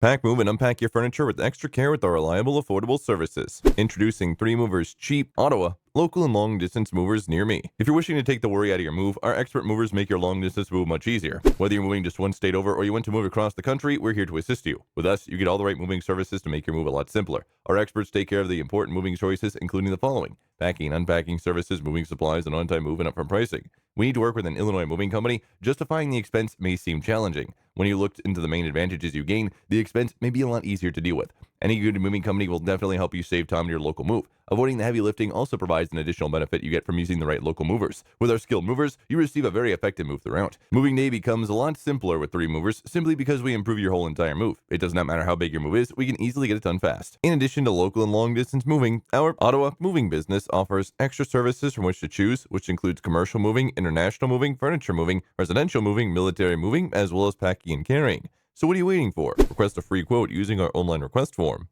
Pack, move, and unpack your furniture with extra care with our reliable, affordable services. Introducing 3 Movers Cheap, Ottawa, local and long-distance movers near me. If you're wishing to take the worry out of your move, our expert movers make your long-distance move much easier. Whether you're moving just one state over or you want to move across the country, we're here to assist you. With us, you get all the right moving services to make your move a lot simpler. Our experts take care of the important moving choices, including the following: packing and unpacking services, moving supplies, and on-time move and upfront pricing. We need to work with an Illinois moving company. Justifying the expense may seem challenging. When you look into the main advantages you gain, the expense may be a lot easier to deal with. Any good moving company will definitely help you save time to your local move. Avoiding the heavy lifting also provides an additional benefit you get from using the right local movers. With our skilled movers, you receive a very effective move throughout. Moving day becomes a lot simpler with 3 Movers simply because we improve your whole entire move. It does not matter how big your move is, we can easily get it done fast. In addition to local and long distance moving, our Ottawa moving business offers extra services from which to choose, which includes commercial moving, international moving, furniture moving, residential moving, military moving, as well as packing and carrying. So what are you waiting for? Request a free quote using our online request form.